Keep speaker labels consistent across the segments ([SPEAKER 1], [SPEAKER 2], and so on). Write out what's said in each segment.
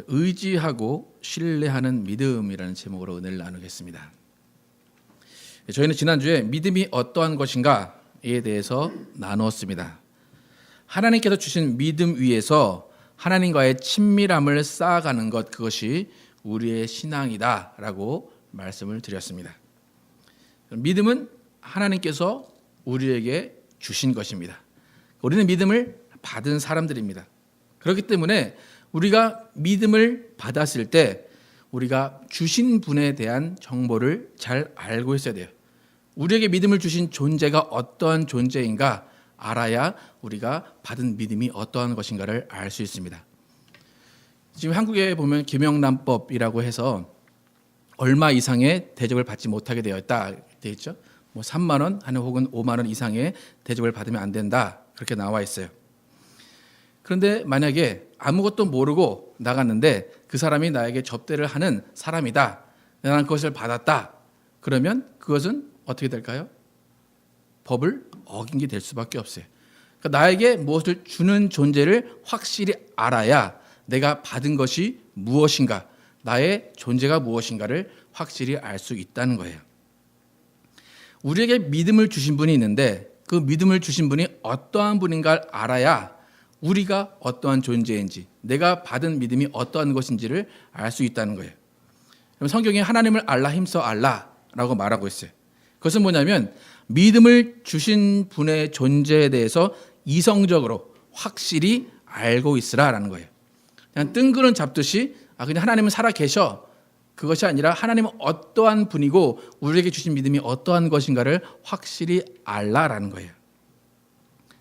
[SPEAKER 1] 의지하고 신뢰하는 믿음이라는 제목으로 은혜를 나누겠습니다. 저희는 지난주에 믿음이 어떠한 것인가에 대해서 나누었습니다. 하나님께서 주신 믿음 위에서 하나님과의 친밀함을 쌓아가는 것, 그것이 우리의 신앙이다라고 말씀을 드렸습니다. 믿음은 하나님께서 우리에게 주신 것입니다. 우리는 믿음을 받은 사람들입니다. 그렇기 때문에 우리가 믿음을 받았을 때 우리가 주신 분에 대한 정보를 잘 알고 있어야 돼요. 우리에게 믿음을 주신 존재가 어떠한 존재인가 알아야 우리가 받은 믿음이 어떠한 것인가를 알 수 있습니다. 지금 한국에 보면 계명남법이라고 해서 얼마 이상의 대접을 받지 못하게 되었다 되어 있죠. 3만 원 혹은 5만 원 이상의 대접을 받으면 안 된다, 그렇게 나와 있어요. 그런데 만약에 아무것도 모르고 나갔는데 그 사람이 나에게 접대를 하는 사람이다, 나는 그것을 받았다, 그러면 그것은 어떻게 될까요? 법을 어긴 게 될 수밖에 없어요. 그러니까 나에게 무엇을 주는 존재를 확실히 알아야 내가 받은 것이 무엇인가, 나의 존재가 무엇인가를 확실히 알 수 있다는 거예요. 우리에게 믿음을 주신 분이 있는데 그 믿음을 주신 분이 어떠한 분인가를 알아야 우리가 어떠한 존재인지, 내가 받은 믿음이 어떠한 것인지를 알 수 있다는 거예요. 성경에 하나님을 알라 힘써 알라라고 말하고 있어요. 그것은 뭐냐면 믿음을 주신 분의 존재에 대해서 이성적으로 확실히 알고 있으라라는 거예요. 그냥 뜬구름 잡듯이 그냥 하나님은 살아 계셔, 그것이 아니라 하나님은 어떠한 분이고 우리에게 주신 믿음이 어떠한 것인가를 확실히 알라라는 거예요.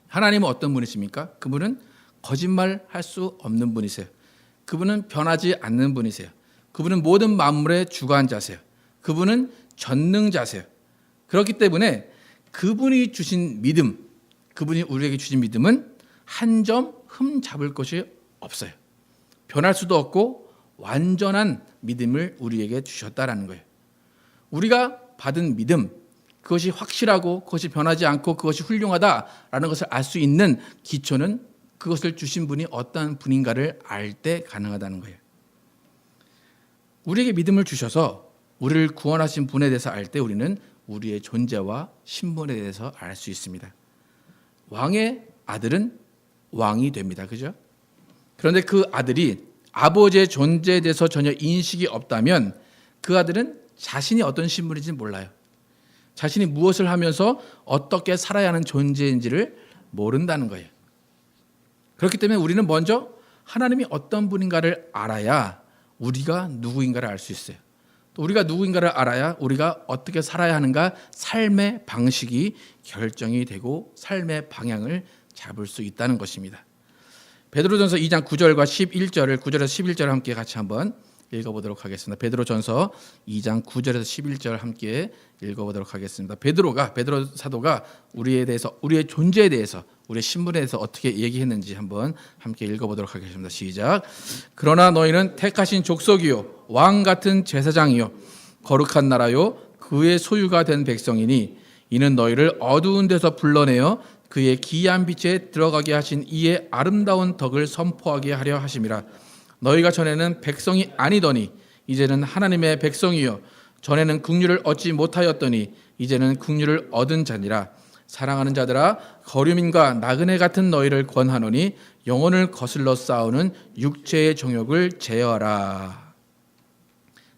[SPEAKER 1] 하나님은 어떤 분이십니까? 그분은 거짓말할 수 없는 분이세요. 그분은 변하지 않는 분이세요. 그분은 모든 만물의 주관자세요. 그분은 전능자세요. 그렇기 때문에 그분이 주신 믿음, 그분이 우리에게 주신 믿음은 한 점 흠 잡을 것이 없어요. 변할 수도 없고 완전한 믿음을 우리에게 주셨다라는 거예요. 우리가 받은 믿음, 그것이 확실하고 그것이 변하지 않고 그것이 훌륭하다라는 것을 알 수 있는 기초는 그것을 주신 분이 어떠한 분인가를 알 때 가능하다는 거예요. 우리에게 믿음을 주셔서 우리를 구원하신 분에 대해서 알 때 우리는 우리의 존재와 신분에 대해서 알 수 있습니다. 왕의 아들은 왕이 됩니다. 그죠? 그런데 그 아들이 아버지의 존재에 대해서 전혀 인식이 없다면 그 아들은 자신이 어떤 신분인지 몰라요. 자신이 무엇을 하면서 어떻게 살아야 하는 존재인지를 모른다는 거예요. 그렇기 때문에 우리는 먼저 하나님이 어떤 분인가를 알아야 우리가 누구인가를 알 수 있어요. 또 우리가 누구인가를 알아야 우리가 어떻게 살아야 하는가, 삶의 방식이 결정이 되고 삶의 방향을 잡을 수 있다는 것입니다. 베드로전서 2장 9절과 11절을 9절에서 11절 함께 같이 한번 읽어보도록 하겠습니다. 베드로전서 2장 9절에서 11절 함께 읽어보도록 하겠습니다. 베드로 사도가 우리에 대해서, 우리의 존재에 대해서, 우리의 신분에 대해서 어떻게 얘기했는지 한번 함께 읽어보도록 하겠습니다. 시작. 그러나 너희는 택하신 족속이요 왕 같은 제사장이요 거룩한 나라요 그의 소유가 된 백성이니 이는 너희를 어두운 데서 불러내어 그의 기이한 빛에 들어가게 하신 이의 아름다운 덕을 선포하게 하려 하심이라. 너희가 전에는 백성이 아니더니 이제는 하나님의 백성이요 전에는 국류를 얻지 못하였더니 이제는 국류를 얻은 자니라. 사랑하는 자들아, 거류민과 나그네 같은 너희를 권하노니 영혼을 거슬러 싸우는 육체의 정욕을 제어하라.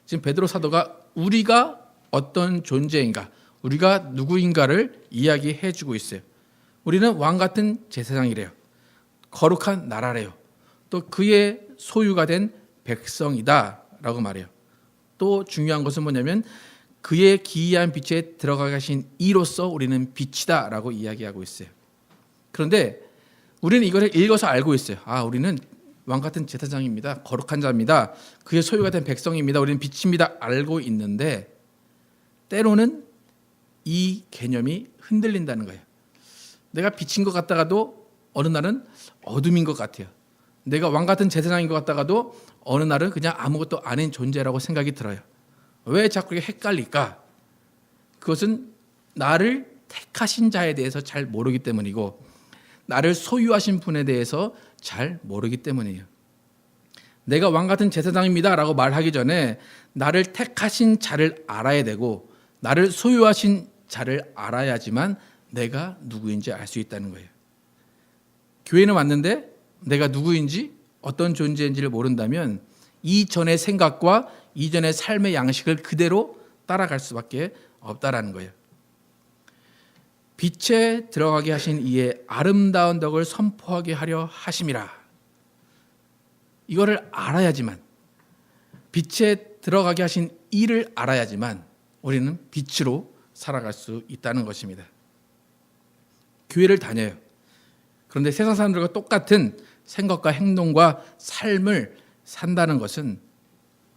[SPEAKER 1] 지금 베드로 사도가 우리가 어떤 존재인가, 우리가 누구인가를 이야기해 주고 있어요. 우리는 왕 같은 제사장이래요. 거룩한 나라래요. 또 그의 소유가 된 백성이다 라고 말해요. 또 중요한 것은 뭐냐면 그의 기이한 빛에 들어가 계신 이로써 우리는 빛이다 라고 이야기하고 있어요. 그런데 우리는 이걸 읽어서 알고 있어요. 우리는 왕 같은 제사장입니다. 거룩한 자입니다. 그의 소유가 된 백성입니다. 우리는 빛입니다. 알고 있는데 때로는 이 개념이 흔들린다는 거예요. 내가 빛인 것 같다가도 어느 날은 어둠인 것 같아요. 내가 왕 같은 제사장인 것 같다가도 어느 날은 그냥 아무것도 아닌 존재라고 생각이 들어요. 왜 자꾸 이렇게 헷갈릴까? 그것은 나를 택하신 자에 대해서 잘 모르기 때문이고 나를 소유하신 분에 대해서 잘 모르기 때문이에요. 내가 왕 같은 제사장입니다 라고 말하기 전에 나를 택하신 자를 알아야 되고 나를 소유하신 자를 알아야지만 내가 누구인지 알 수 있다는 거예요. 교회는 왔는데 내가 누구인지 어떤 존재인지를 모른다면 이전의 생각과 이전의 삶의 양식을 그대로 따라갈 수밖에 없다라는 거예요. 빛에 들어가게 하신 이의 아름다운 덕을 선포하게 하려 하심이라. 이거를 알아야지만, 빛에 들어가게 하신 이를 알아야지만 우리는 빛으로 살아갈 수 있다는 것입니다. 교회를 다녀요. 그런데 세상 사람들과 똑같은 생각과 행동과 삶을 산다는 것은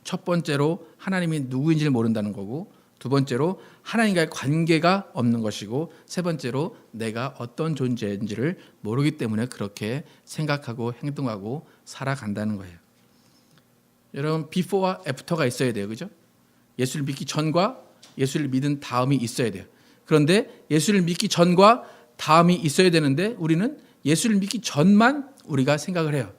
[SPEAKER 1] 첫 번째로 하나님이 누구인지를 모른다는 거고, 두 번째로 하나님과의 관계가 없는 것이고, 세 번째로 내가 어떤 존재인지를 모르기 때문에 그렇게 생각하고 행동하고 살아간다는 거예요. 여러분, 비포와 애프터가 있어야 돼요. 그죠? 예수를 믿기 전과 예수를 믿은 다음이 있어야 돼요. 그런데 예수를 믿기 전과 다음이 있어야 되는데 우리는 예수를 믿기 전만 우리가 생각을 해요.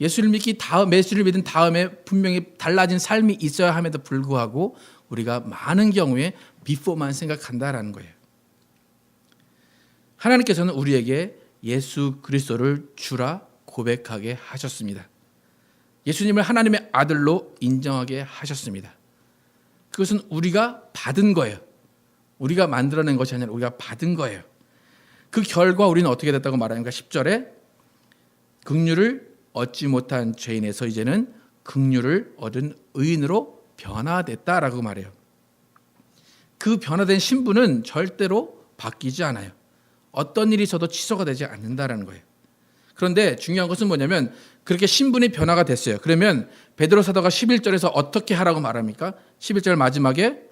[SPEAKER 1] 예수를 믿은 다음에 분명히 달라진 삶이 있어야 함에도 불구하고 우리가 많은 경우에 비포만 생각한다라는 거예요. 하나님께서는 우리에게 예수 그리스도를 주라 고백하게 하셨습니다. 예수님을 하나님의 아들로 인정하게 하셨습니다. 그것은 우리가 받은 거예요. 우리가 만들어낸 것이 아니라 우리가 받은 거예요. 그 결과 우리는 어떻게 됐다고 말하는가? 10절에 긍휼을 얻지 못한 죄인에서 이제는 긍휼을 얻은 의인으로 변화됐다라고 말해요. 그 변화된 신분은 절대로 바뀌지 않아요. 어떤 일이 있어도 취소가 되지 않는다라는 거예요. 그런데 중요한 것은 뭐냐면 그렇게 신분이 변화가 됐어요. 그러면 베드로 사도가 11절에서 어떻게 하라고 말합니까? 11절 마지막에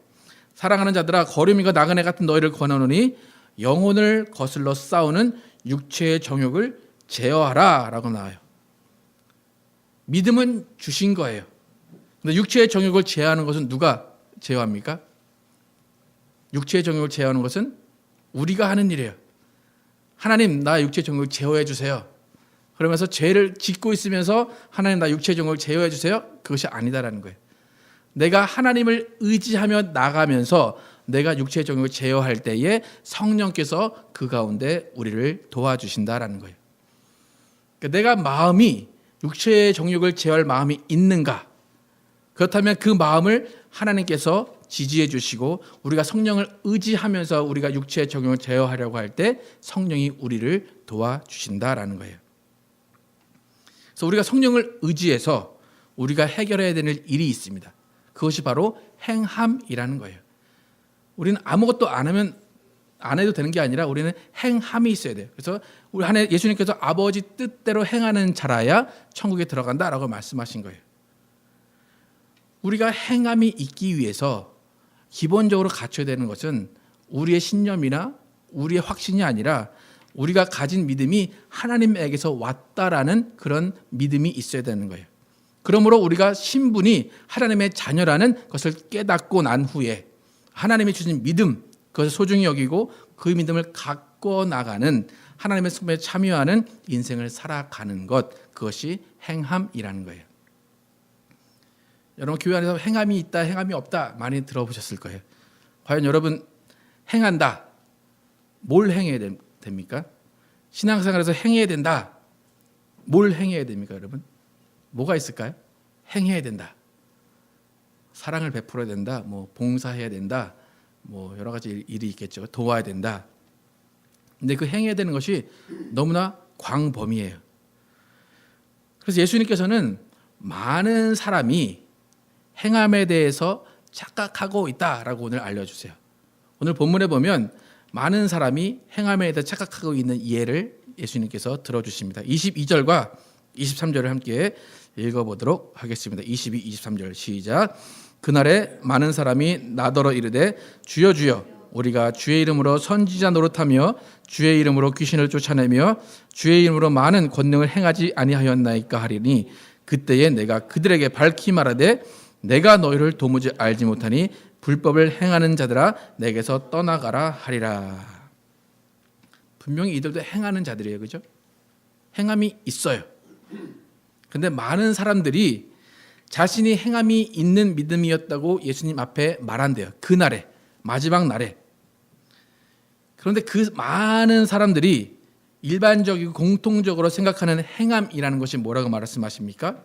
[SPEAKER 1] 사랑하는 자들아 거름이가 나그네 같은 너희를 권하노니 영혼을 거슬러 싸우는 육체의 정욕을 제어하라 라고 나와요. 믿음은 주신 거예요. 근데 육체의 정욕을 제어하는 것은 누가 제어합니까? 육체의 정욕을 제어하는 것은 우리가 하는 일이에요. 하나님 나 육체의 정욕을 제어해 주세요. 그러면서 죄를 짓고 있으면서 하나님 나 육체의 정욕을 제어해 주세요. 그것이 아니다라는 거예요. 내가 하나님을 의지하며 나가면서 내가 육체의 정욕을 제어할 때에 성령께서 그 가운데 우리를 도와주신다라는 거예요. 그러니까 내가 마음이 육체의 정욕을 제어할 마음이 있는가? 그렇다면 그 마음을 하나님께서 지지해 주시고 우리가 성령을 의지하면서 우리가 육체의 정욕을 제어하려고 할 때 성령이 우리를 도와주신다라는 거예요. 그래서 우리가 성령을 의지해서 우리가 해결해야 되는 일이 있습니다. 그것이 바로 행함이라는 거예요. 우리는 아무것도 안 해도 되는 게 아니라 우리는 행함이 있어야 돼요. 그래서 우리 안에 예수님께서 아버지 뜻대로 행하는 자라야 천국에 들어간다라고 말씀하신 거예요. 우리가 행함이 있기 위해서 기본적으로 갖춰야 되는 것은 우리의 신념이나 우리의 확신이 아니라 우리가 가진 믿음이 하나님에게서 왔다라는 그런 믿음이 있어야 되는 거예요. 그러므로 우리가 신분이 하나님의 자녀라는 것을 깨닫고 난 후에 하나님이 주신 믿음, 그것을 소중히 여기고 그 믿음을 갖고 나가는 하나님의 승부에 참여하는 인생을 살아가는 것, 그것이 행함이라는 거예요. 여러분 교회 안에서 행함이 있다, 행함이 없다 많이 들어보셨을 거예요. 과연 여러분 행한다, 뭘 행해야 됩니까? 신앙생활에서 행해야 된다, 뭘 행해야 됩니까 여러분? 뭐가 있을까요? 행해야 된다. 사랑을 베풀어야 된다, 뭐 봉사해야 된다, 뭐 여러 가지 일이 있겠죠. 도와야 된다. 근데 그 행해야 되는 것이 너무나 광범위해요. 그래서 예수님께서는 많은 사람이 행함에 대해서 착각하고 있다라고 오늘 알려주세요. 오늘 본문에 보면 많은 사람이 행함에 대해서 착각하고 있는 이해를 예수님께서 들어주십니다. 22절과 23절을 함께 읽어보도록 하겠습니다. 22, 23절 시작. 그날에 많은 사람이 나더러 이르되 주여 주여 우리가 주의 이름으로 선지자 노릇하며 주의 이름으로 귀신을 쫓아내며 주의 이름으로 많은 권능을 행하지 아니하였나이까 하리니 그때에 내가 그들에게 밝히 말하되 내가 너희를 도무지 알지 못하니 불법을 행하는 자들아 내게서 떠나가라 하리라. 분명히 이들도 행하는 자들이에요. 그죠? 행함이 있어요. 그런데 많은 사람들이 자신이 행함이 있는 믿음이었다고 예수님 앞에 말한대요. 그날에, 마지막 날에. 그런데 그 많은 사람들이 일반적이고 공통적으로 생각하는 행함이라는 것이 뭐라고 말씀하십니까?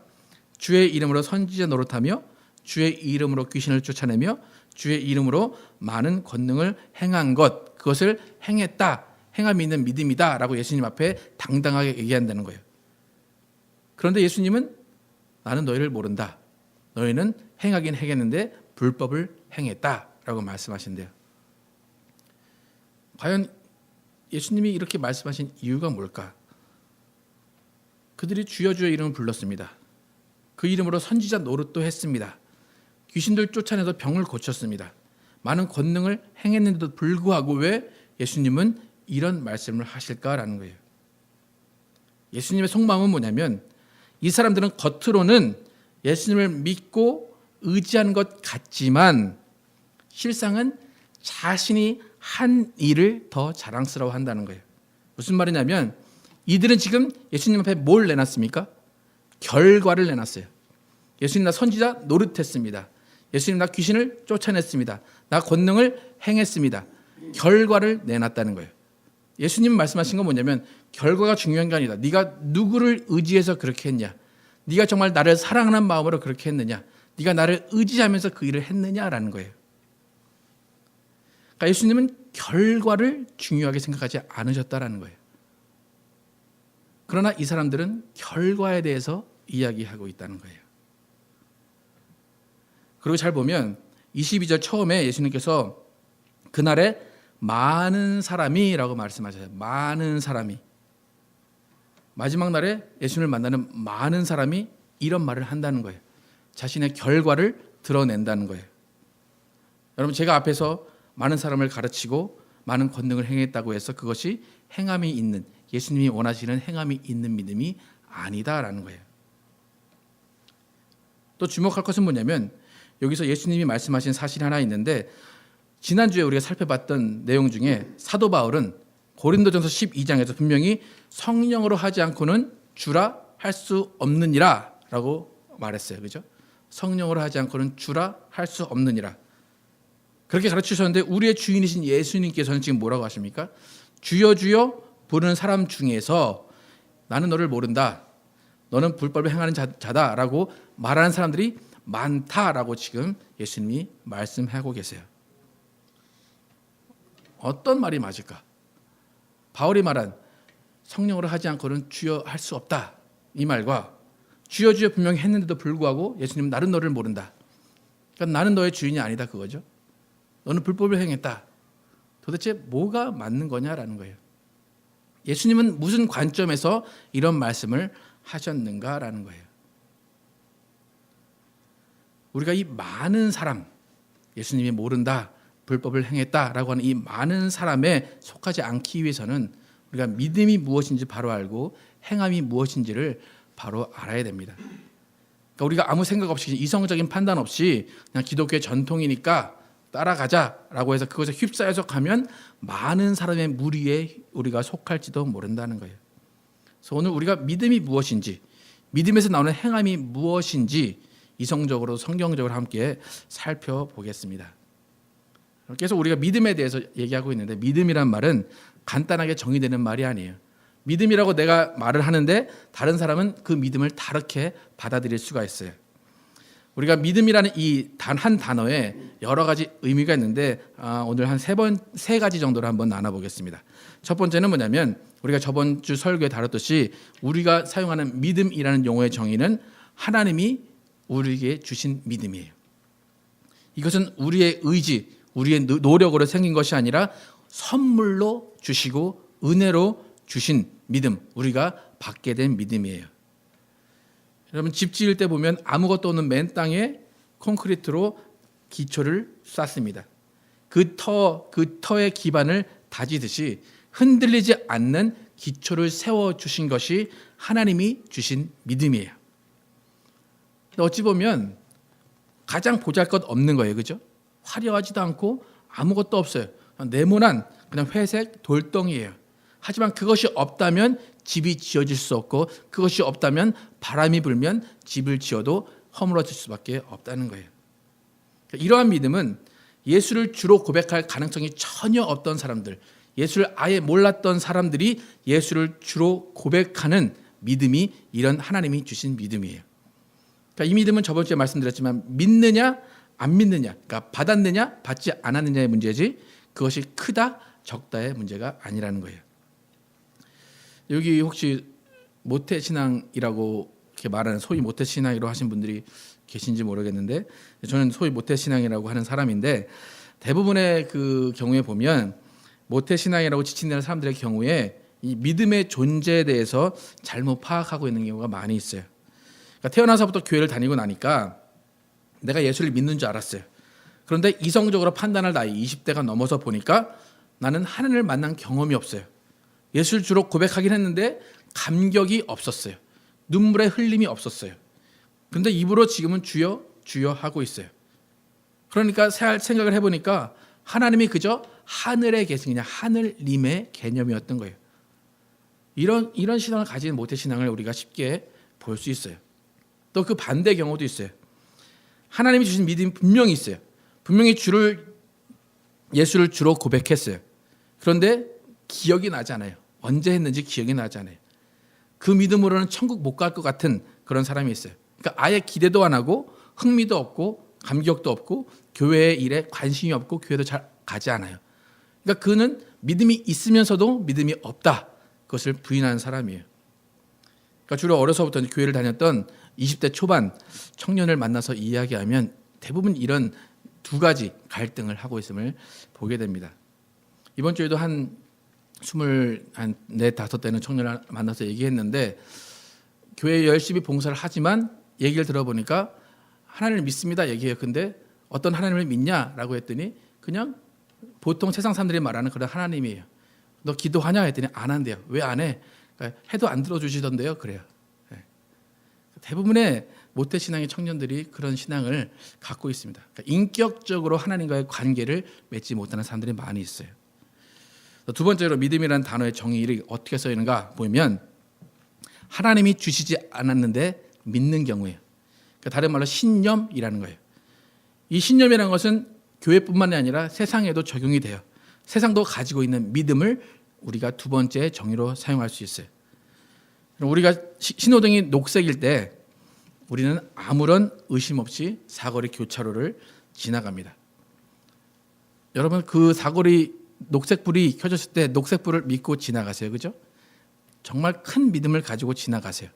[SPEAKER 1] 주의 이름으로 선지자 노릇하며 주의 이름으로 귀신을 쫓아내며 주의 이름으로 많은 권능을 행한 것, 그것을 행했다, 행함이 있는 믿음이다 라고 예수님 앞에 당당하게 얘기한다는 거예요. 그런데 예수님은 나는 너희를 모른다. 너희는 행하긴 행했는데 불법을 행했다 라고 말씀하신대요. 과연 예수님이 이렇게 말씀하신 이유가 뭘까? 그들이 주여 주여 이름을 불렀습니다. 그 이름으로 선지자 노릇도 했습니다. 귀신들 쫓아내서 병을 고쳤습니다. 많은 권능을 행했는데도 불구하고 왜 예수님은 이런 말씀을 하실까라는 거예요. 예수님의 속마음은 뭐냐면 이 사람들은 겉으로는 예수님을 믿고 의지하는 것 같지만 실상은 자신이 한 일을 더 자랑스러워한다는 거예요. 무슨 말이냐면 이들은 지금 예수님 앞에 뭘 내놨습니까? 결과를 내놨어요. 예수님 나 선지자 노릇했습니다. 예수님 나 귀신을 쫓아냈습니다. 나 권능을 행했습니다. 결과를 내놨다는 거예요. 예수님 말씀하신 건 뭐냐면 결과가 중요한 게 아니다. 네가 누구를 의지해서 그렇게 했냐? 네가 정말 나를 사랑하는 마음으로 그렇게 했느냐? 네가 나를 의지하면서 그 일을 했느냐라는 거예요. 그러니까 예수님은 결과를 중요하게 생각하지 않으셨다라는 거예요. 그러나 이 사람들은 결과에 대해서 이야기하고 있다는 거예요. 그리고 잘 보면 22절 처음에 예수님께서 그날에 많은 사람이라고 말씀하셔요. 많은 사람이. 마지막 날에 예수님을 만나는 많은 사람이 이런 말을 한다는 거예요. 자신의 결과를 드러낸다는 거예요. 여러분 제가 앞에서 많은 사람을 가르치고 많은 권능을 행했다고 해서 그것이 행함이 있는, 예수님이 원하시는 행함이 있는 믿음이 아니다라는 거예요. 또 주목할 것은 뭐냐면 여기서 예수님이 말씀하신 사실이 하나 있는데 지난주에 우리가 살펴봤던 내용 중에 사도 바울은 고린도전서 12장에서 분명히 성령으로 하지 않고는 주라 할 수 없느니라 라고 말했어요. 그죠? 성령으로 하지 않고는 주라 할 수 없느니라. 그렇게 가르치셨는데 우리의 주인이신 예수님께서는 지금 뭐라고 하십니까? 주여 주여 부르는 사람 중에서 나는 너를 모른다. 너는 불법을 행하는 자다라고 말하는 사람들이 많다라고 지금 예수님이 말씀하고 계세요. 어떤 말이 맞을까? 바울이 말한 성령으로 하지 않고는 주여 할 수 없다. 이 말과 주여 주여 분명히 했는데도 불구하고 예수님은 나는 너를 모른다. 그러니까 나는 너의 주인이 아니다 그거죠. 너는 불법을 행했다. 도대체 뭐가 맞는 거냐라는 거예요. 예수님은 무슨 관점에서 이런 말씀을 하셨는가라는 거예요. 우리가 이 많은 사람, 예수님이 모른다, 불법을 행했다라고 하는 이 많은 사람에 속하지 않기 위해서는 우리가 믿음이 무엇인지 바로 알고 행함이 무엇인지를 바로 알아야 됩니다. 그러니까 우리가 아무 생각 없이 이성적인 판단 없이 그냥 기독교의 전통이니까 따라가자라고 해서 그것에 휩싸여서 가면 많은 사람의 무리에 우리가 속할지도 모른다는 거예요. 그래서 오늘 우리가 믿음이 무엇인지, 믿음에서 나오는 행함이 무엇인지 이성적으로 성경적으로 함께 살펴보겠습니다. 계속 우리가 믿음에 대해서 얘기하고 있는데 믿음이란 말은 간단하게 정의되는 말이 아니에요. 믿음이라고 내가 말을 하는데 다른 사람은 그 믿음을 다르게 받아들일 수가 있어요. 우리가 믿음이라는 이 단 한 단어에 여러 가지 의미가 있는데 오늘 한 세 가지 정도로 한번 나눠보겠습니다. 첫 번째는 뭐냐면 우리가 저번 주 설교에 다뤘듯이 우리가 사용하는 믿음이라는 용어의 정의는 하나님이 우리에게 주신 믿음이에요. 이것은 우리의 의지, 우리의 노력으로 생긴 것이 아니라 선물로 주시고 은혜로 주신 믿음, 우리가 받게 된 믿음이에요. 여러분 집 지을 때 보면 아무것도 없는 맨 땅에 콘크리트로 기초를 쌓습니다. 그 터의 기반을 다지듯이 흔들리지 않는 기초를 세워주신 것이 하나님이 주신 믿음이에요. 어찌 보면 가장 보잘것없는 거예요. 그죠? 화려하지도 않고 아무것도 없어요. 네모난 그냥 회색 돌덩이에요. 하지만 그것이 없다면 집이 지어질 수 없고, 그것이 없다면 바람이 불면 집을 지어도 허물어질 수밖에 없다는 거예요. 이러한 믿음은 예수를 주로 고백할 가능성이 전혀 없던 사람들, 예수를 아예 몰랐던 사람들이 예수를 주로 고백하는 믿음이 이런 하나님이 주신 믿음이에요. 그러니까 이 믿음은 저번 주에 말씀드렸지만 믿느냐 안 믿느냐, 그러니까 받았느냐 받지 않았느냐의 문제지 그것이 크다 적다의 문제가 아니라는 거예요. 여기 혹시 모태신앙이라고 이렇게 말하는, 소위 모태신앙이라고 하신 분들이 계신지 모르겠는데, 저는 소위 모태신앙이라고 하는 사람인데, 대부분의 그 경우에 보면 모태신앙이라고 지칭되는 사람들의 경우에 이 믿음의 존재에 대해서 잘못 파악하고 있는 경우가 많이 있어요. 그러니까 태어나서부터 교회를 다니고 나니까 내가 예수를 믿는 줄 알았어요. 그런데 이성적으로 판단할 나이 20대가 넘어서 보니까 나는 하나님을 만난 경험이 없어요. 예수를 주로 고백하긴 했는데 감격이 없었어요. 눈물의 흘림이 없었어요. 그런데 입으로 지금은 주여 주여 하고 있어요. 그러니까 생각을 해보니까 하나님이 그저 하늘에 계신, 그냥 하늘님의 개념이었던 거예요. 이런 신앙을 가진 모태신앙을 우리가 쉽게 볼 수 있어요. 또 그 반대 경우도 있어요. 하나님이 주신 믿음이 분명히 있어요. 분명히 예수를 주로 고백했어요. 그런데 기억이 나지 않아요. 언제 했는지 기억이 나지 않아요. 그 믿음으로는 천국 못 갈 것 같은 그런 사람이 있어요. 그러니까 아예 기대도 안 하고 흥미도 없고 감격도 없고 교회 일에 관심이 없고 교회도 잘 가지 않아요. 그러니까 그는 믿음이 있으면서도 믿음이 없다, 그것을 부인하는 사람이에요. 그러니까 주로 어려서부터 교회를 다녔던 20대 초반 청년을 만나서 이야기하면 대부분 이런 두 가지 갈등을 하고 있음을 보게 됩니다. 이번 주에도 한 24~25대는 청년을 만나서 얘기했는데, 교회에 열심히 봉사를 하지만 얘기를 들어보니까 하나님을 믿습니다 얘기해요. 근데 어떤 하나님을 믿냐라고 했더니 그냥 보통 세상 사람들이 말하는 그런 하나님이에요. 너 기도하냐 했더니 안 한대요. 왜 안 해? 그러니까 해도 안 들어주시던데요. 그래요. 네. 대부분의 모태신앙의 청년들이 그런 신앙을 갖고 있습니다. 그러니까 인격적으로 하나님과의 관계를 맺지 못하는 사람들이 많이 있어요. 두 번째로 믿음이라는 단어의 정의를 어떻게 써 있는가 보면, 하나님이 주시지 않았는데 믿는 경우예요. 그러니까 다른 말로 신념이라는 거예요. 이 신념이라는 것은 교회뿐만 아니라 세상에도 적용이 돼요. 세상도 가지고 있는 믿음을 우리가 두 번째 정의로 사용할 수 있어요. 우리가 신호등이 녹색일 때 우리는 아무런 의심 없이 사거리 교차로를 지나갑니다. 여러분, 그 사거리 녹색불이 켜졌을 때 녹색불을 믿고 지나가세요. 그죠? 정말 큰 믿음을 가지고 지나가세요.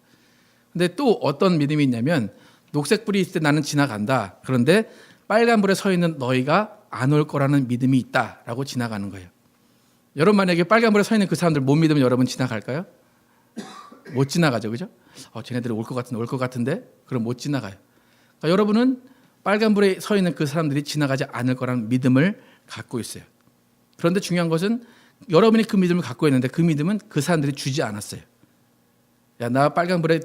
[SPEAKER 1] 근데 또 어떤 믿음이 있냐면, 녹색불이 있을 때 나는 지나간다. 그런데 빨간불에 서 있는 너희가 안 올 거라는 믿음이 있다라고 지나가는 거예요. 여러분, 만약에 빨간불에 서 있는 그 사람들 못 믿으면 여러분 지나갈까요? 못 지나가죠. 그죠? 쟤네들이 올 것 같은데? 그럼 못 지나가요. 그러니까 여러분은 빨간불에 서 있는 그 사람들이 지나가지 않을 거라는 믿음을 갖고 있어요. 그런데 중요한 것은 여러분이 그 믿음을 갖고 있는데 그 믿음은 그 사람들이 주지 않았어요. 야, 나 빨간불에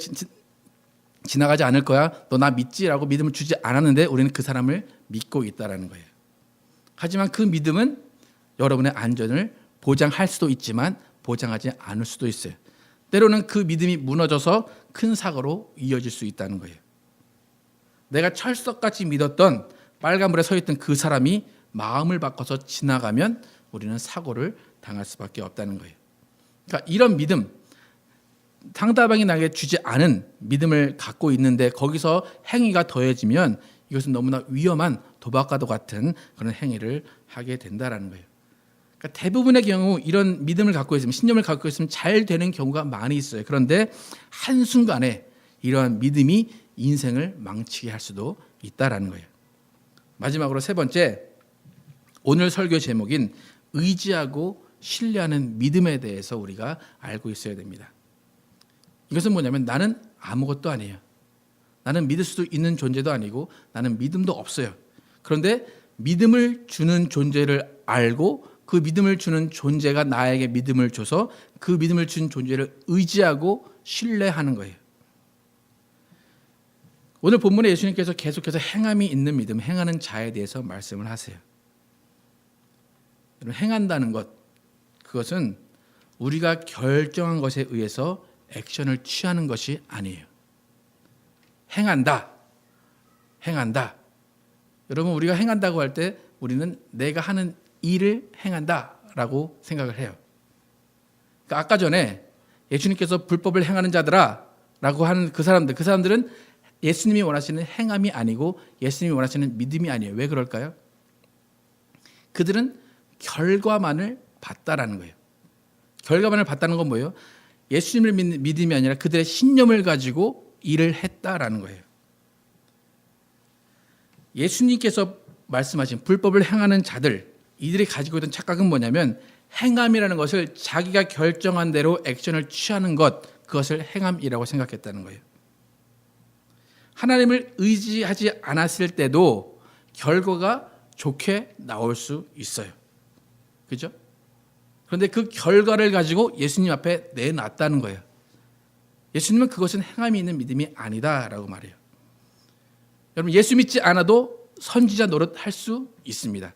[SPEAKER 1] 지나가지 않을 거야. 너 나 믿지라고 믿음을 주지 않았는데 우리는 그 사람을 믿고 있다라는 거예요. 하지만 그 믿음은 여러분의 안전을 보장할 수도 있지만 보장하지 않을 수도 있어요. 때로는 그 믿음이 무너져서 큰 사고로 이어질 수 있다는 거예요. 내가 철석같이 믿었던 빨간불에 서 있던 그 사람이 마음을 바꿔서 지나가면 우리는 사고를 당할 수밖에 없다는 거예요. 그러니까 이런 믿음, 상대방이 나에게 주지 않은 믿음을 갖고 있는데 거기서 행위가 더해지면 이것은 너무나 위험한 도박과도 같은 그런 행위를 하게 된다는 거예요. 그러니까 대부분의 경우 이런 믿음을 갖고 있으면, 신념을 갖고 있으면 잘 되는 경우가 많이 있어요. 그런데 한순간에 이러한 믿음이 인생을 망치게 할 수도 있다는 거예요. 마지막으로 세 번째, 오늘 설교 제목인 의지하고 신뢰하는 믿음에 대해서 우리가 알고 있어야 됩니다. 이것은 뭐냐면, 나는 아무것도 아니에요. 나는 믿을 수도 있는 존재도 아니고 나는 믿음도 없어요. 그런데 믿음을 주는 존재를 알고 그 믿음을 주는 존재가 나에게 믿음을 줘서 그 믿음을 준 존재를 의지하고 신뢰하는 거예요. 오늘 본문에 예수님께서 계속해서 행함이 있는 믿음, 행하는 자에 대해서 말씀을 하세요. 행한다는 것, 그것은 우리가 결정한 것에 의해서 액션을 취하는 것이 아니에요. 행한다. 여러분, 우리가 행한다고 할 때 우리는 내가 하는 일을 행한다라고 생각을 해요. 그러니까 아까 전에 예수님께서 불법을 행하는 자들아 라고 하는 그 사람들은 예수님이 원하시는 행함이 아니고 예수님이 원하시는 믿음이 아니에요. 왜 그럴까요? 그들은 결과만을 봤다라는 거예요. 결과만을 봤다는 건 뭐예요? 예수님을 믿는 믿음이 아니라 그들의 신념을 가지고 일을 했다라는 거예요. 예수님께서 말씀하신 불법을 행하는 자들, 이들이 가지고 있던 착각은 뭐냐면 행함이라는 것을 자기가 결정한 대로 액션을 취하는 것, 그것을 행함이라고 생각했다는 거예요. 하나님을 의지하지 않았을 때도 결과가 좋게 나올 수 있어요. 그죠? 그런데 그 결과를 가지고 예수님 앞에 내놨다는 거예요. 예수님은 그것은 행함이 있는 믿음이 아니다라고 말해요. 여러분, 예수 믿지 않아도 선지자 노릇할 수 있습니다.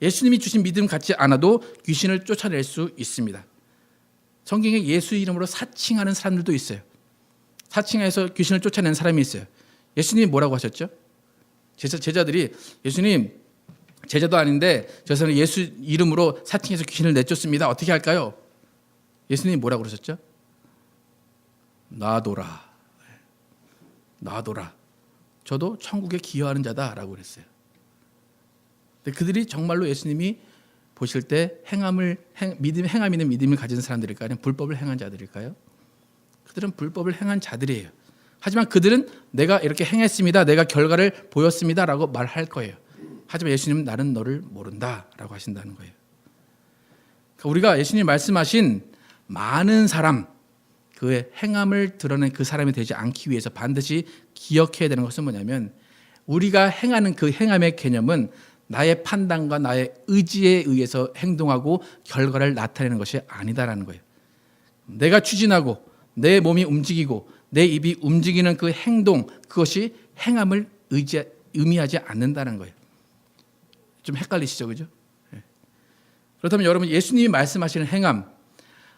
[SPEAKER 1] 예수님이 주신 믿음 갖지 않아도 귀신을 쫓아낼 수 있습니다. 성경에 예수 이름으로 사칭하는 사람들도 있어요. 사칭해서 귀신을 쫓아낸 사람이 있어요. 예수님이 뭐라고 하셨죠? 제자들이 예수님, 제자도 아닌데 저 사람이 예수 이름으로 사칭해서 귀신을 내쫓습니다. 어떻게 할까요? 예수님이 뭐라고 그러셨죠? 놔둬라. 저도 천국에 기여하는 자다라고 그랬어요. 근데 그들이 정말로 예수님이 보실 때 행함 있는 믿음을 가진 사람들일까요? 아니면 불법을 행한 자들일까요? 그들은 불법을 행한 자들이에요. 하지만 그들은 내가 이렇게 행했습니다. 내가 결과를 보였습니다라고 말할 거예요. 하지만 예수님은 나는 너를 모른다라고 하신다는 거예요. 그러니까 우리가 예수님 말씀하신 많은 사람, 그의 행함을 드러낸 그 사람이 되지 않기 위해서 반드시 기억해야 되는 것은 뭐냐면 우리가 행하는 그 행함의 개념은 나의 판단과 나의 의지에 의해서 행동하고 결과를 나타내는 것이 아니다라는 거예요. 내가 추진하고 내 몸이 움직이고 내 입이 움직이는 그 행동, 그것이 행함을 의미하지 않는다는 거예요. 좀 헷갈리시죠, 그죠? 그렇다면 여러분, 예수님이 말씀하시는 행함,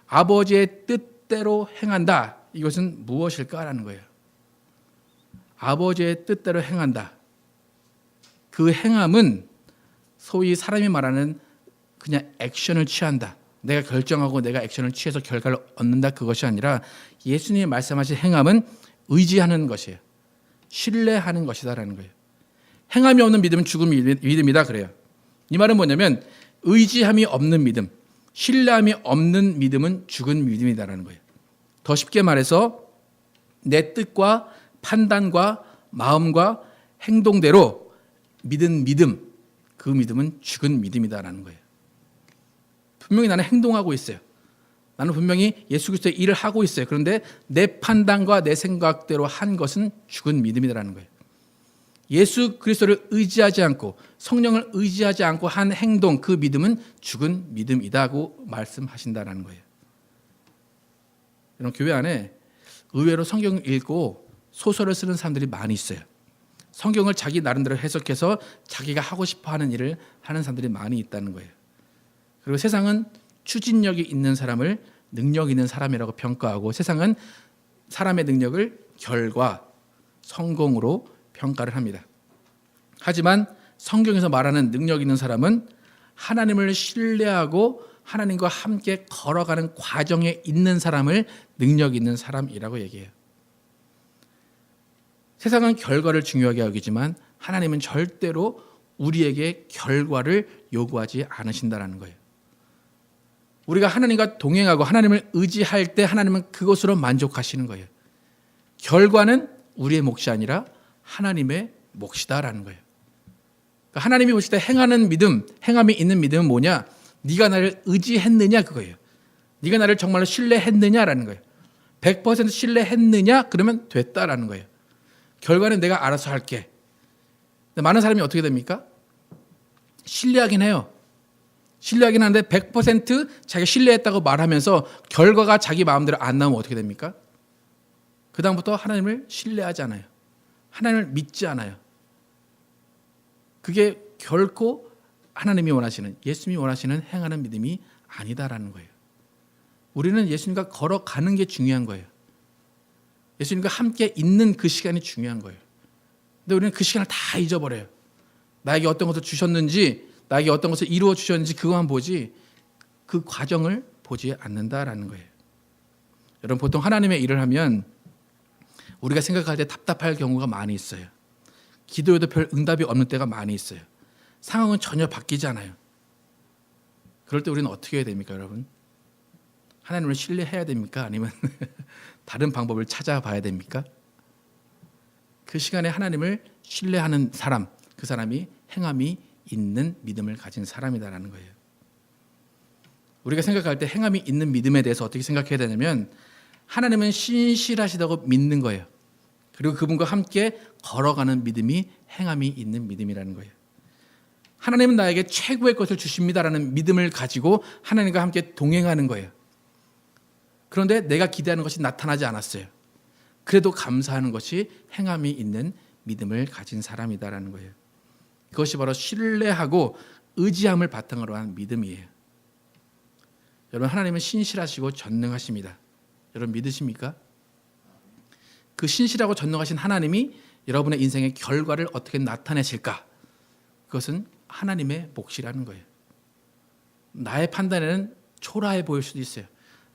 [SPEAKER 1] 아버지의 뜻대로 행한다, 이것은 무엇일까라는 거예요. 아버지의 뜻대로 행한다. 그 행함은 소위 사람이 말하는 그냥 액션을 취한다. 내가 결정하고 내가 액션을 취해서 결과를 얻는다, 그것이 아니라 예수님이 말씀하신 행함은 의지하는 것이에요. 신뢰하는 것이다라는 거예요. 행함이 없는 믿음은 죽은 믿음이다 그래요. 이 말은 뭐냐면 의지함이 없는 믿음, 신뢰함이 없는 믿음은 죽은 믿음이다라는 거예요. 더 쉽게 말해서 내 뜻과 판단과 마음과 행동대로 믿은 믿음, 그 믿음은 죽은 믿음이다라는 거예요. 분명히 나는 행동하고 있어요. 나는 분명히 예수 그리스도의 일을 하고 있어요. 그런데 내 판단과 내 생각대로 한 것은 죽은 믿음이라는 거예요. 예수 그리스도를 의지하지 않고 성령을 의지하지 않고 한 행동, 그 믿음은 죽은 믿음이다고 말씀하신다는 거예요. 여러분, 교회 안에 의외로 성경을 읽고 소설을 쓰는 사람들이 많이 있어요. 성경을 자기 나름대로 해석해서 자기가 하고 싶어하는 일을 하는 사람들이 많이 있다는 거예요. 그리고 세상은 추진력이 있는 사람을 능력 있는 사람이라고 평가하고 세상은 사람의 능력을 결과, 성공으로 평가를 합니다. 하지만 성경에서 말하는 능력 있는 사람은 하나님을 신뢰하고 하나님과 함께 걸어가는 과정에 있는 사람을 능력 있는 사람이라고 얘기해요. 세상은 결과를 중요하게 여기지만 하나님은 절대로 우리에게 결과를 요구하지 않으신다는 거예요. 우리가 하나님과 동행하고 하나님을 의지할 때 하나님은 그것으로 만족하시는 거예요. 결과는 우리의 몫이 아니라 하나님의 몫이다라는 거예요. 그러니까 하나님이 보실 때 행하는 믿음, 행함이 있는 믿음은 뭐냐? 네가 나를 의지했느냐, 그거예요. 네가 나를 정말로 신뢰했느냐라는 거예요. 100% 신뢰했느냐? 그러면 됐다라는 거예요. 결과는 내가 알아서 할게. 근데 많은 사람이 어떻게 됩니까? 신뢰하긴 해요. 신뢰하긴 하는데 100% 자기가 신뢰했다고 말하면서 결과가 자기 마음대로 안 나오면 어떻게 됩니까? 그 다음부터 하나님을 신뢰하지 않아요. 하나님을 믿지 않아요. 그게 결코 하나님이 원하시는, 예수님이 원하시는 행하는 믿음이 아니다라는 거예요. 우리는 예수님과 걸어가는 게 중요한 거예요. 예수님과 함께 있는 그 시간이 중요한 거예요. 근데 우리는 그 시간을 다 잊어버려요. 나에게 어떤 것을 주셨는지, 나에게 어떤 것을 이루어 주셨는지 그것만 보지 그 과정을 보지 않는다라는 거예요. 여러분, 보통 하나님의 일을 하면 우리가 생각할 때 답답할 경우가 많이 있어요. 기도에도 별 응답이 없는 때가 많이 있어요. 상황은 전혀 바뀌지 않아요. 그럴 때 우리는 어떻게 해야 됩니까, 여러분? 하나님을 신뢰해야 됩니까? 아니면 다른 방법을 찾아봐야 됩니까? 그 시간에 하나님을 신뢰하는 사람, 그 사람이 행함이 있는 믿음을 가진 사람이다라는 거예요. 우리가 생각할 때 행함이 있는 믿음에 대해서 어떻게 생각해야 되냐면 하나님은 신실하시다고 믿는 거예요. 그리고 그분과 함께 걸어가는 믿음이 행함이 있는 믿음이라는 거예요. 하나님은 나에게 최고의 것을 주십니다라는 믿음을 가지고 하나님과 함께 동행하는 거예요. 그런데 내가 기대하는 것이 나타나지 않았어요. 그래도 감사하는 것이 행함이 있는 믿음을 가진 사람이다라는 거예요. 그것이 바로 신뢰하고 의지함을 바탕으로 한 믿음이에요. 여러분, 하나님은 신실하시고 전능하십니다. 여러분 믿으십니까? 그 신실하고 전능하신 하나님이 여러분의 인생의 결과를 어떻게 나타내실까? 그것은 하나님의 몫이라는 거예요. 나의 판단에는 초라해 보일 수도 있어요.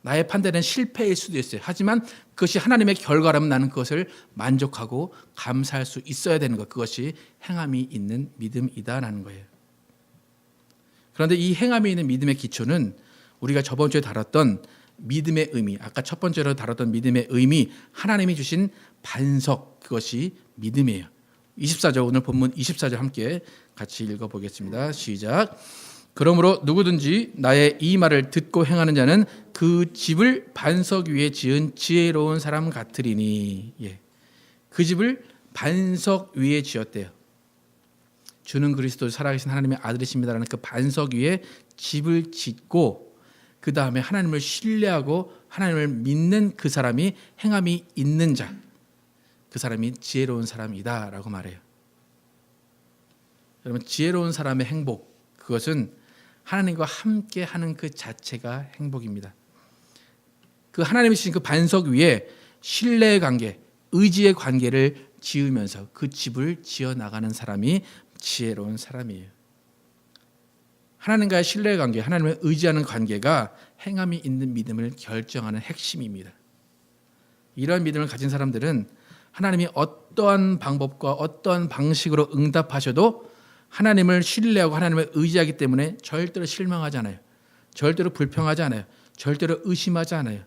[SPEAKER 1] 나의 판단은 실패일 수도 있어요. 하지만 그것이 하나님의 결과라면 나는 그것을 만족하고 감사할 수 있어야 되는 것, 그것이 행함이 있는 믿음이다라는 거예요. 그런데 이 행함이 있는 믿음의 기초는 우리가 저번 주에 다뤘던 믿음의 의미, 아까 첫 번째로 다뤘던 믿음의 의미, 하나님이 주신 반석, 그것이 믿음이에요. 24절, 오늘 본문 24절 함께 같이 읽어보겠습니다. 시작. 그러므로 누구든지 나의 이 말을 듣고 행하는 자는 그 집을 반석 위에 지은 지혜로운 사람 같으리니. 그 집을 반석 위에 지었대요. 주는 그리스도 살아계신 하나님의 아들이십니다라는 그 반석 위에 집을 짓고 그 다음에 하나님을 신뢰하고 하나님을 믿는 그 사람이 행함이 있는 자, 그 사람이 지혜로운 사람이다라고 말해요. 여러분, 지혜로운 사람의 행복, 그것은 하나님과 함께 하는 그 자체가 행복입니다. 그 하나님이 주신 그 반석 위에 신뢰의 관계, 의지의 관계를 지으면서 그 집을 지어나가는 사람이 지혜로운 사람이에요. 하나님과의 신뢰의 관계, 하나님을 의지하는 관계가 행함이 있는 믿음을 결정하는 핵심입니다. 이러한 믿음을 가진 사람들은 하나님이 어떠한 방법과 어떠한 방식으로 응답하셔도 하나님을 신뢰하고 하나님을 의지하기 때문에 절대로 실망하지 않아요. 절대로 불평하지 않아요. 절대로 의심하지 않아요.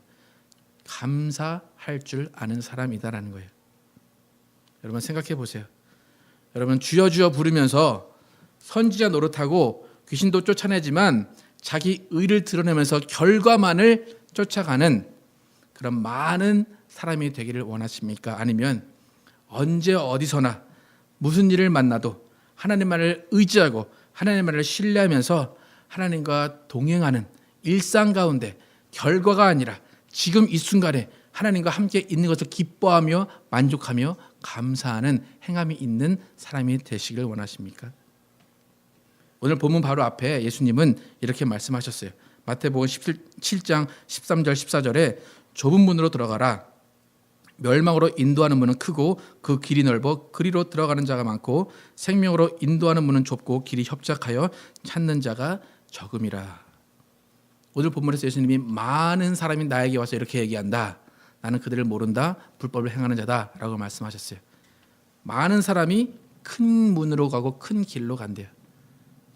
[SPEAKER 1] 감사할 줄 아는 사람이다라는 거예요. 여러분 생각해 보세요. 여러분 주여 주여 부르면서 선지자 노릇하고 귀신도 쫓아내지만 자기 의를 드러내면서 결과만을 쫓아가는 그런 많은 사람이 되기를 원하십니까? 아니면 언제 어디서나 무슨 일을 만나도 하나님만을 의지하고 하나님만을 신뢰하면서 하나님과 동행하는 일상 가운데 결과가 아니라 지금 이 순간에 하나님과 함께 있는 것을 기뻐하며 만족하며 감사하는 행함이 있는 사람이 되시길 원하십니까? 오늘 본문 바로 앞에 예수님은 이렇게 말씀하셨어요. 마태복음 17장 13절 14절에 좁은 문으로 들어가라. 멸망으로 인도하는 문은 크고 그 길이 넓어 그리로 들어가는 자가 많고 생명으로 인도하는 문은 좁고 길이 협착하여 찾는 자가 적음이라. 오늘 본문에서 예수님이 많은 사람이 나에게 와서 이렇게 얘기한다. 나는 그들을 모른다. 불법을 행하는 자다라고 말씀하셨어요. 많은 사람이 큰 문으로 가고 큰 길로 간대요.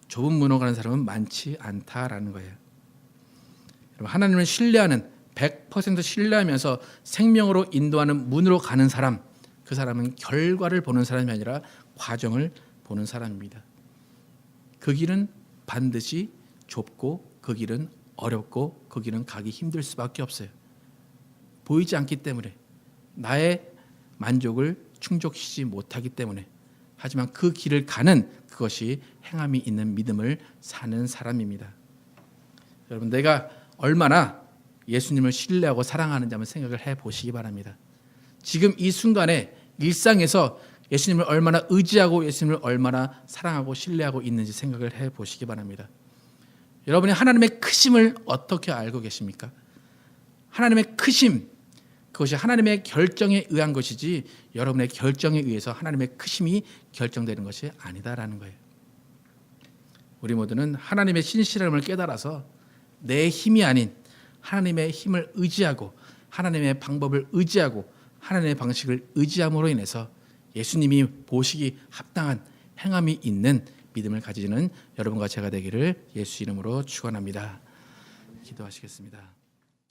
[SPEAKER 1] 좁은 문으로 가는 사람은 많지 않다라는 거예요. 여러분, 하나님을 신뢰하는 100% 신뢰하면서 생명으로 인도하는 문으로 가는 사람, 그 사람은 결과를 보는 사람이 아니라 과정을 보는 사람입니다. 그 길은 반드시 좁고 그 길은 어렵고 그 길은 가기 힘들 수밖에 없어요. 보이지 않기 때문에 나의 만족을 충족시키지 못하기 때문에 하지만 그 길을 가는 그것이 행함이 있는 믿음을 사는 사람입니다. 여러분 내가 얼마나 예수님을 신뢰하고 사랑하는지 한번 생각을 해보시기 바랍니다. 지금 이 순간에 일상에서 예수님을 얼마나 의지하고 예수님을 얼마나 사랑하고 신뢰하고 있는지 생각을 해보시기 바랍니다. 여러분이 하나님의 크심을 어떻게 알고 계십니까? 하나님의 크심, 그것이 하나님의 결정에 의한 것이지 여러분의 결정에 의해서 하나님의 크심이 결정되는 것이 아니다라는 거예요. 우리 모두는 하나님의 신실함을 깨달아서 내 힘이 아닌 하나님의 힘을 의지하고 하나님의 방법을 의지하고 하나님의 방식을 의지함으로 인해서 예수님이 보시기 합당한 행함이 있는 믿음을 가지는 여러분과 제가 되기를 예수 이름으로 축원합니다. 기도하시겠습니다.